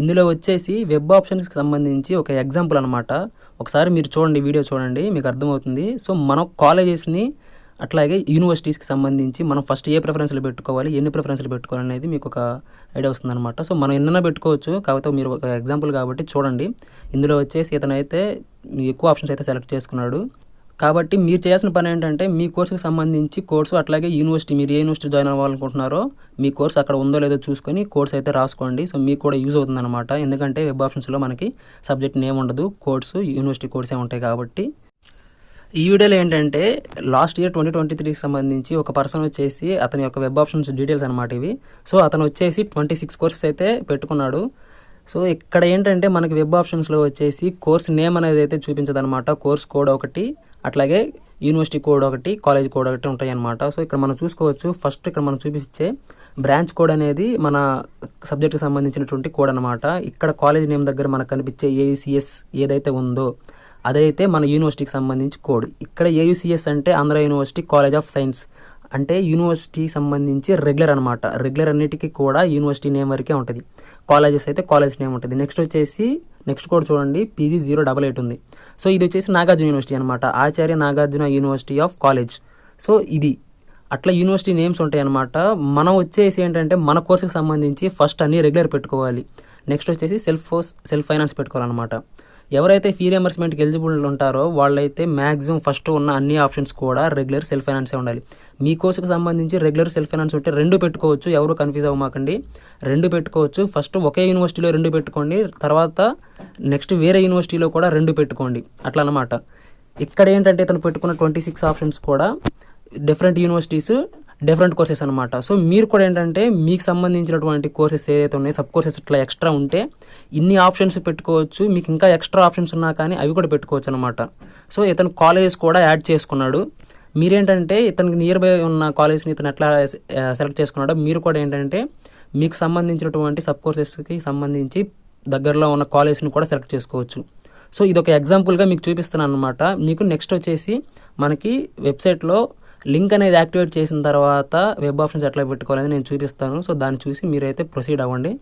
ఇందులో వచ్చేసి వెబ్ ఆప్షన్స్కి సంబంధించి ఒక ఎగ్జాంపుల్ అనమాట. ఒకసారి మీరు చూడండి, వీడియో చూడండి, మీకు అర్థమవుతుంది. సో మనం కాలేజెస్ని అట్లాగే యూనివర్సిటీస్కి సంబంధించి మనం ఫస్ట్ ఏ ప్రిఫరెన్స్లు పెట్టుకోవాలి, ఎన్ని ప్రిఫరెన్స్లు పెట్టుకోవాలి అనేది మీకు ఒక ఐడియా వస్తుందన్నమాట. సో మనం ఎన్నైనా పెట్టుకోవచ్చు, కాకపోతే మీరు ఒక ఎగ్జాంపుల్ కాబట్టి చూడండి. ఇందులో వచ్చేసి ఇతనైతే ఎక్కువ ఆప్షన్స్ అయితే సెలెక్ట్ చేసుకున్నాడు. కాబట్టి మీరు చేయాల్సిన పని ఏంటంటే మీ కోర్సుకి సంబంధించి కోర్సు అట్లాగే యూనివర్సిటీ, మీరు ఏ యూనివర్సిటీ జాయిన్ అవ్వాలనుకుంటున్నారో మీ కోర్స్ అక్కడ ఉందో లేదో చూసుకొని కోర్స్ అయితే రాసుకోండి. సో మీకు కూడా యూజ్ అవుతుందన్నమాట. ఎందుకంటే వెబ్ ఆప్షన్స్లో మనకి సబ్జెక్ట్ నేమ్ ఉండదు, కోర్సు యూనివర్సిటీ కోర్సే ఉంటాయి కాబట్టి. ఈ వీడియోలో ఏంటంటే లాస్ట్ ఇయర్ 2023కి సంబంధించి ఒక పర్సన్ వచ్చేసి అతని యొక్క వెబ్ ఆప్షన్స్ డీటెయిల్స్ అనమాట ఇవి. సో అతను వచ్చేసి 26 కోర్సెస్ అయితే పెట్టుకున్నాడు. సో ఇక్కడ ఏంటంటే మనకి వెబ్ ఆప్షన్స్లో వచ్చేసి కోర్స్ నేమ్ అనేది అయితే చూపించదనమాట. కోర్స్ కోడ్ ఒకటి, అట్లాగే యూనివర్సిటీ కోడ్ ఒకటి, కాలేజ్ కోడ్ ఒకటి ఉంటాయి అనమాట. సో ఇక్కడ మనం చూసుకోవచ్చు, ఫస్ట్ ఇక్కడ మనం చూపించే బ్రాంచ్ కోడ్ అనేది మన సబ్జెక్ట్కి సంబంధించినటువంటి కోడ్ అనమాట. ఇక్కడ కాలేజ్ నేమ్ దగ్గర మనకు కనిపించే ఏయుసిఎస్ ఏదైతే ఉందో అదైతే మన యూనివర్సిటీకి సంబంధించి కోడ్. ఇక్కడ ఏయుసిఎస్ అంటే Andhra university college of science, అంటే యూనివర్సిటీకి సంబంధించి రెగ్యులర్ అనమాట. రెగ్యులర్ అన్నిటికీ కూడా యూనివర్సిటీ నేమ్ వరకే ఉంటుంది, కాలేజెస్ అయితే కాలేజ్ నేమ్ ఉంటుంది. నెక్స్ట్ వచ్చేసి నెక్స్ట్ కోడ్ చూడండి, PG088 ఉంది. సో ఇది వచ్చేసి నాగార్జున యూనివర్సిటీ అనమాట, Acharya Nagarjuna university of college. So ఇది అట్లా యూనివర్సిటీ నేమ్స్ ఉంటాయి అనమాట. మనం వచ్చేసి ఏంటంటే మన కోర్సుకి సంబంధించి ఫస్ట్ అన్ని రెగ్యులర్ పెట్టుకోవాలి. నెక్స్ట్ వచ్చేసి సెల్ఫ్ ఫైనాన్స్ పెట్టుకోవాలన్నమాట. ఎవరైతే ఫీ రియంబర్స్మెంట్కి ఎలిజిబుల్ ఉంటారో వాళ్ళైతే మ్యాక్సిమం ఫస్ట్ ఉన్న అన్ని ఆప్షన్స్ కూడా రెగ్యులర్ సెల్ఫ్ ఫైనాన్సే ఉండాలి. మీ కోర్సుకు సంబంధించి రెగ్యులర్ సెల్ఫ్ ఫైనాన్స్ ఉంటే రెండు పెట్టుకోవచ్చు, ఎవరు కన్ఫ్యూజ్ అవ్వమాకండి, రెండు పెట్టుకోవచ్చు. ఫస్ట్ ఒకే యూనివర్సిటీలో రెండు పెట్టుకోండి, తర్వాత నెక్స్ట్ వేరే యూనివర్సిటీలో కూడా రెండు పెట్టుకోండి, అట్లా అనమాట. ఇక్కడ ఏంటంటే ఇతను పెట్టుకున్న 26 ఆప్షన్స్ కూడా డిఫరెంట్ యూనివర్సిటీస్, డిఫరెంట్ కోర్సెస్ అనమాట. సో మీరు కూడా ఏంటంటే మీకు సంబంధించినటువంటి కోర్సెస్ ఏదైతే ఉన్నాయో, సబ్ కోర్సెస్ ఇట్లా ఎక్స్ట్రా ఉంటే ఇన్ని ఆప్షన్స్ పెట్టుకోవచ్చు. మీకు ఇంకా ఎక్స్ట్రా ఆప్షన్స్ ఉన్నా కానీ అవి కూడా పెట్టుకోవచ్చు అనమాట. సో ఇతను కాలేజెస్ కూడా యాడ్ చేసుకున్నాడు. మీరేంటంటే ఇతనికి నియర్ బై ఉన్న కాలేజ్ని ఇతను ఎట్లా సెలెక్ట్ చేసుకున్నాడో మీరు కూడా ఏంటంటే మీకు సంబంధించినటువంటి సబ్ కోర్సెస్కి సంబంధించి దగ్గరలో ఉన్న కాలేజ్ని కూడా సెలెక్ట్ చేసుకోవచ్చు. సో ఇది ఒక ఎగ్జాంపుల్గా మీకు చూపిస్తున్నాను అనమాట. మీకు నెక్స్ట్ వచ్చేసి మనకి వెబ్సైట్లో లింక్ అనేది యాక్టివేట్ చేసిన తర్వాత వెబ్ ఆప్షన్స్ ఎట్లా పెట్టుకోవాలని నేను చూపిస్తాను. సో దాన్ని చూసి మీరైతే ప్రొసీడ్ అవ్వండి.